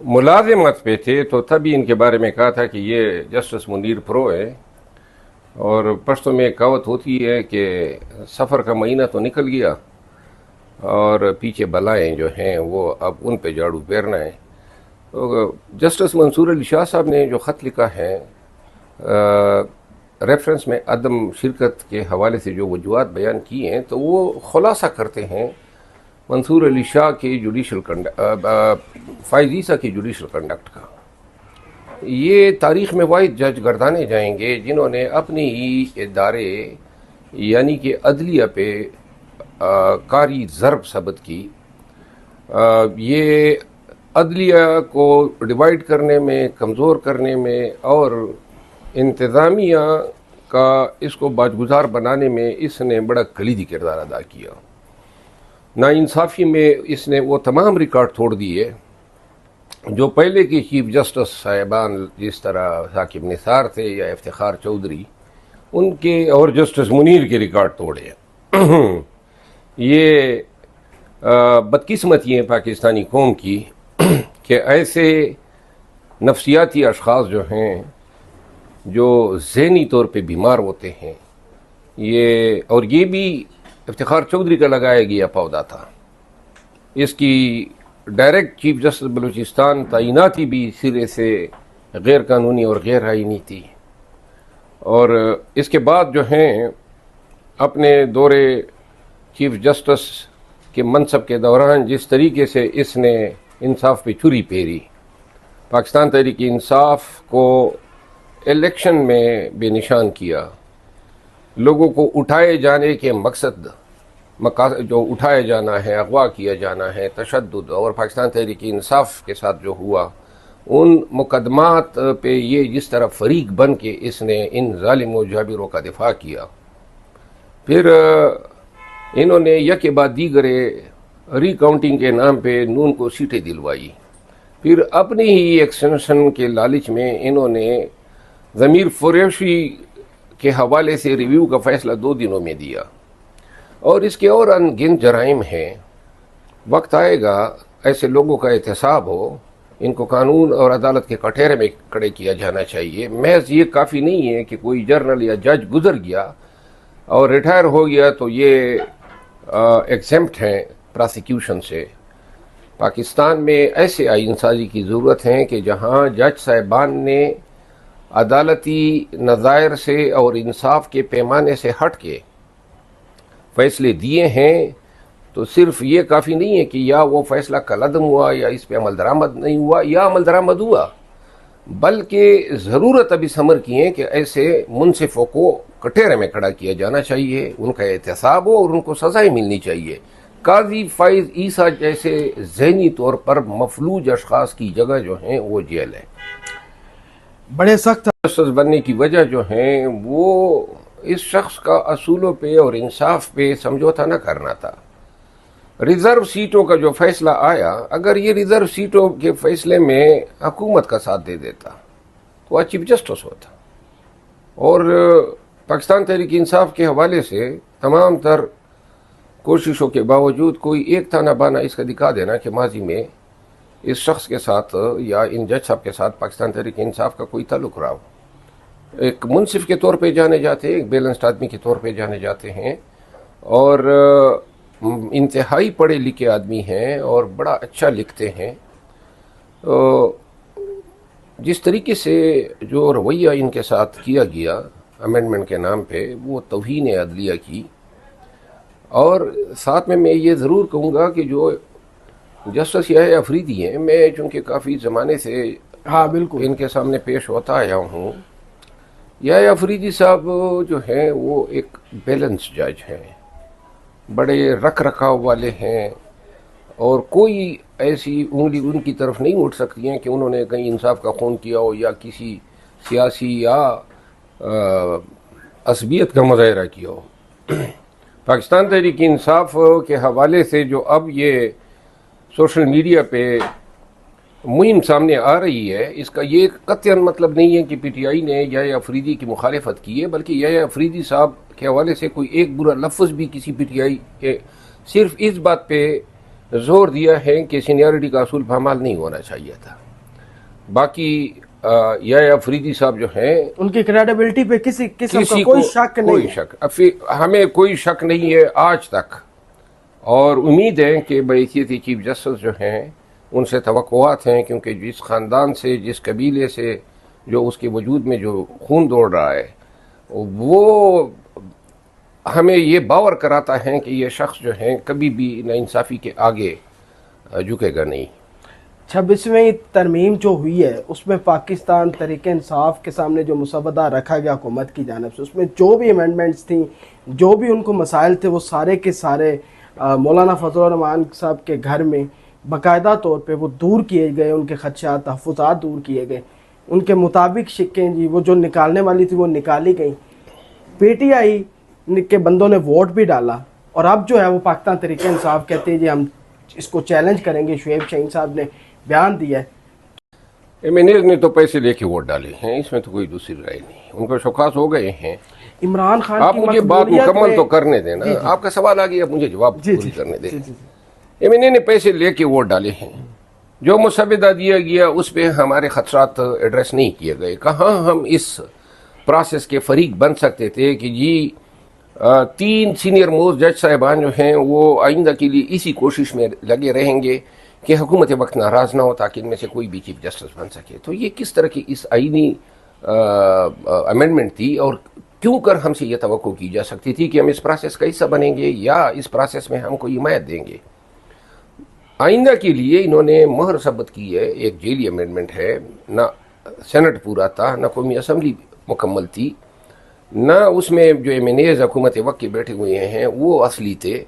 ملازمت پہ تھے تو تبھی ان کے بارے میں کہا تھا کہ یہ جسٹس منیر پرو ہے، اور پشتوں میں ایک کہاوت ہوتی ہے کہ سفر کا مہینہ تو نکل گیا اور پیچھے بلائیں جو ہیں وہ اب ان پہ جھاڑو پھیرنا ہے۔ تو جسٹس منصور علی شاہ صاحب نے جو خط لکھا ہے ریفرنس میں عدم شرکت کے حوالے سے جو وجوہات بیان کی ہیں، تو وہ خلاصہ کرتے ہیں منصور علی شاہ کے فائز عیسیٰ کی جوڈیشل کنڈکٹ کا۔ یہ تاریخ میں واحد جج گردانے جائیں گے جنہوں نے اپنے ہی ادارے یعنی کہ عدلیہ پہ کاری ضرب ثبت کی۔ یہ عدلیہ کو ڈیوائیڈ کرنے میں، کمزور کرنے میں اور انتظامیہ کا اس کو باجگزار بنانے میں اس نے بڑا کلیدی کردار ادا کیا۔ ناانصافی میں اس نے وہ تمام ریکارڈ توڑ دیے جو پہلے کے چیف جسٹس صاحبان جس طرح ثاقب نثار تھے یا افتخار چودھری، ان کے اور جسٹس منیر کے ریکارڈ توڑے۔ یہ بدقسمتی ہے پاکستانی قوم کی کہ ایسے نفسیاتی اشخاص جو ہیں جو ذہنی طور پہ بیمار ہوتے ہیں، یہ بھی افتخار چودھری کا لگایا گیا پودا تھا۔ اس کی ڈائریکٹ چیف جسٹس بلوچستان تعیناتی بھی سرے سے غیر قانونی اور غیر آئینی تھی، اور اس کے بعد جو ہیں اپنے دورے چیف جسٹس کے منصب کے دوران جس طریقے سے اس نے انصاف پہ چھری پھیری، پاکستان تحریک انصاف کو الیکشن میں بے نشان کیا، لوگوں کو اٹھائے جانے کے مقصد جو اٹھایا جانا ہے، اغوا کیا جانا ہے، تشدد، اور پاکستان تحریک انصاف کے ساتھ جو ہوا ان مقدمات پہ یہ جس طرح فریق بن کے اس نے ان ظالم و جابروں کا دفاع کیا۔ پھر انہوں نے یک بعد دیگرے ری کاؤنٹنگ کے نام پہ نون کو سیٹیں دلوائی۔ پھر اپنی ہی ایکسٹینشن کے لالچ میں انہوں نے ضمیر فروشی کے حوالے سے ریویو کا فیصلہ 2 دنوں میں دیا، اور اس کے اور ان گنت جرائم ہیں۔ وقت آئے گا ایسے لوگوں کا احتساب ہو، ان کو قانون اور عدالت کے کٹہرے میں کھڑے کیا جانا چاہیے۔ محض یہ کافی نہیں ہے کہ کوئی جرنل یا جج گزر گیا اور ریٹائر ہو گیا تو یہ ایگزمپٹ ہیں پراسیکیوشن سے۔ پاکستان میں ایسے آئین سازی کی ضرورت ہے کہ جہاں جج صاحبان نے عدالتی نظائر سے اور انصاف کے پیمانے سے ہٹ کے فیصلے دیے ہیں، تو صرف یہ کافی نہیں ہے کہ یا وہ فیصلہ کالعدم ہوا یا اس پہ عمل درآمد نہیں ہوا یا عمل درآمد ہوا، بلکہ ضرورت اب اس امر کی ہے کہ ایسے منصفوں کو کٹہرے میں کھڑا کیا جانا چاہیے، ان کا احتساب ہو اور ان کو سزائیں ملنی چاہیے۔ قاضی فائز عیسیٰ جیسے ذہنی طور پر مفلوج اشخاص کی جگہ جو ہیں وہ جیل ہے۔ بڑے سخت جسٹس بننے کی وجہ جو ہیں وہ اس شخص کا اصولوں پہ اور انصاف پہ سمجھوتا نہ کرنا تھا۔ ریزرو سیٹوں کا جو فیصلہ آیا، اگر یہ ریزرو سیٹوں کے فیصلے میں حکومت کا ساتھ دے دیتا تو وہ چیف جسٹس ہوتا، اور پاکستان تحریک انصاف کے حوالے سے تمام تر کوششوں کے باوجود کوئی ایک تانا بانا اس کا دکھا دینا کہ ماضی میں اس شخص کے ساتھ یا ان جج صاحب کے ساتھ پاکستان تحریک انصاف کا کوئی تعلق رہا ہو۔ ایک منصف کے طور پہ جانے جاتے ہیں، ایک بیلنسڈ آدمی کے طور پہ جانے جاتے ہیں، اور انتہائی پڑھے لکھے آدمی ہیں اور بڑا اچھا لکھتے ہیں۔ جس طریقے سے جو رویہ ان کے ساتھ کیا گیا امینڈمنٹ کے نام پہ، وہ توہین عدلیہ کی۔ اور ساتھ میں یہ ضرور کہوں گا کہ جو جسٹس یحییٰ افریدی ہیں، میں چونکہ کافی زمانے سے بالکل ان کے سامنے پیش ہوتا آیا ہوں، یحییٰ افریدی صاحب جو ہیں وہ ایک بیلنس جج ہیں، بڑے رکھ رکھاؤ والے ہیں، اور کوئی ایسی انگلی ان کی طرف نہیں اٹھ سکتی ہیں کہ انہوں نے کہیں انصاف کا خون کیا ہو یا کسی سیاسی یا عصبیت کا مظاہرہ کیا ہو۔ پاکستان تحریک انصاف کے حوالے سے جو اب یہ سوشل میڈیا پہ مہم سامنے آ رہی ہے، اس کا یہ قطعاً مطلب نہیں ہے کہ پی ٹی آئی نے یحییٰ افریدی کی مخالفت کی ہے، بلکہ یحییٰ افریدی صاحب کے حوالے سے کوئی ایک برا لفظ بھی کسی پی ٹی آئی کے صرف اس بات پہ زور دیا ہے کہ سینیارٹی کا اصول پامال نہیں ہونا چاہیے تھا۔ باقی یا افریدی صاحب جو ہیں ان کی کریڈیبلٹی پہ کسی قسم کا کسی کوئی کو شک کوئی نہیں ہے۔ شک ہمیں کوئی شک نہیں ہے آج تک، اور امید ہے کہ بحیثیت چیف جسٹس جو ہیں ان سے توقعات ہیں، کیونکہ جس خاندان سے، جس قبیلے سے، جو اس کے وجود میں جو خون دوڑ رہا ہے، وہ ہمیں یہ باور کراتا ہے کہ یہ شخص جو ہیں کبھی بھی ناانصافی کے آگے جھکے گا نہیں۔ 26ویں ترمیم جو ہوئی ہے اس میں پاکستان تحریک انصاف کے سامنے جو مسودہ رکھا گیا حکومت کی جانب سے، اس میں جو بھی امینڈمنٹس تھیں، جو بھی ان کو مسائل تھے، وہ سارے کے سارے مولانا فضل الرحمان صاحب کے گھر میں باقاعدہ طور پہ وہ دور کیے گئے، ان کے خدشات، تحفظات دور کیے گئے، ان کے مطابق شکیں جی وہ جو نکالنے والی تھی وہ نکالی گئیں۔ پی ٹی آئی کے بندوں نے ووٹ بھی ڈالا، اور اب جو ہے وہ پاکستان تحریک انصاف کہتے ہیں جی ہم اس کو چیلنج کریں گے۔ شعیب شاہین صاحب نے بیان دیا ہے۔ ایم این ایز نے تو پیسے لے کے ووٹ ڈالے ہیں، اس میں تو کوئی دوسری رائے نہیں، ان کو شوکاس ہو گئے ہیں۔ عمران خان آپ کی مجھے بات مقبولیت مکمل میں- تو کرنے دینا، جی جی آپ کا سوال آ گیا، اب مجھے جواب جی پوری جی کرنے دیں۔ جی جی ایم این اے نے پیسے لے کے ووٹ ڈالے ہیں، جو مسودہ دیا گیا اس پہ ہمارے خدشات ایڈریس نہیں کیے گئے۔ کہاں ہم اس پروسیس کے فریق بن سکتے تھے کہ جی 3 سینئر موسٹ جج صاحبان جو ہیں وہ آئندہ کے لیے اسی کوشش میں لگے رہیں گے کہ حکومت وقت ناراض نہ ہو تاکہ ان میں سے کوئی بھی چیف جسٹس بن سکے۔ تو یہ کس طرح کی اس آئینی امینڈمنٹ تھی، اور کیوں کر ہم سے یہ توقع کی جا سکتی تھی کہ ہم اس پروسیس کا حصہ بنیں گے یا اس پروسیس میں ہم کو حمایت دیں گے؟ آئندہ کے لیے انہوں نے مہر ثبت کی ہے، ایک جیلی امینڈمنٹ ہے، نہ سینٹ پورا تھا، نہ قومی اسمبلی مکمل تھی، نہ اس میں جو ایم این ایز حکومت وقت کے بیٹھے ہوئے ہیں وہ اصلی تھے۔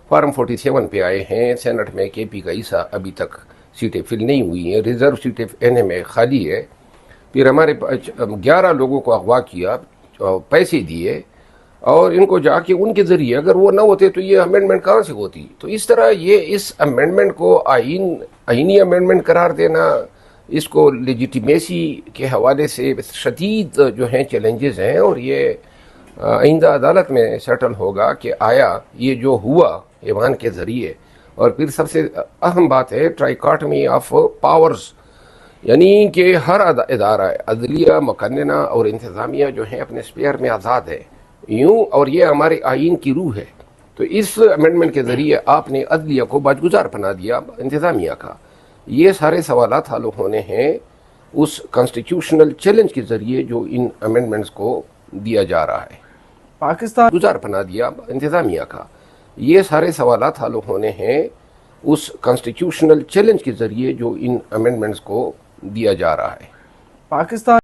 فارم 47 پہ آئے ہیں، سینٹ میں کے پی کا حصہ ابھی تک سیٹیں فل نہیں ہوئی ہیں، ریزرو سیٹیں این اے میں خالی ہے۔ پھر ہمارے 11 لوگوں کو اغوا کیا، پیسے دیے، اور ان کو جا کے ان کے ذریعے اگر وہ نہ ہوتے تو یہ امینڈمنٹ کہاں سے ہوتی؟ تو اس طرح یہ اس امینڈمنٹ کو آئینی امینڈمنٹ قرار دینا، اس کو لیجیٹیمیسی کے حوالے سے شدید جو ہیں چیلنجز ہیں، اور یہ آئندہ عدالت میں سیٹل ہوگا کہ آیا یہ جو ہوا ایوان کے ذریعے، اور پھر سب سے اہم بات ہے ٹرائیکاٹمی آف پاورز، یعنی کہ ہر ادارہ عدلیہ، مقننہ اور انتظامیہ جو ہیں اپنے اسپیئر میں آزاد ہے یوں، اور یہ ہمارے آئین کی روح ہے۔ تو اس امینڈمنٹ کے ذریعے آپ نے عدلیہ کو باجگزار بنا دیا انتظامیہ کا۔ یہ سارے سوالات حل ہونے ہیں اس کانسٹیٹیوشنل چیلنج کے ذریعے جو ان امینڈمنٹس کو دیا جا رہا ہے۔ پاکستان گزار بنا دیا انتظامیہ کا۔ یہ سارے سوالات حل ہونے ہیں اس کانسٹیٹیوشنل چیلنج کے ذریعے جو ان امینڈمنٹس کو دیا جا رہا ہے۔ پاکستان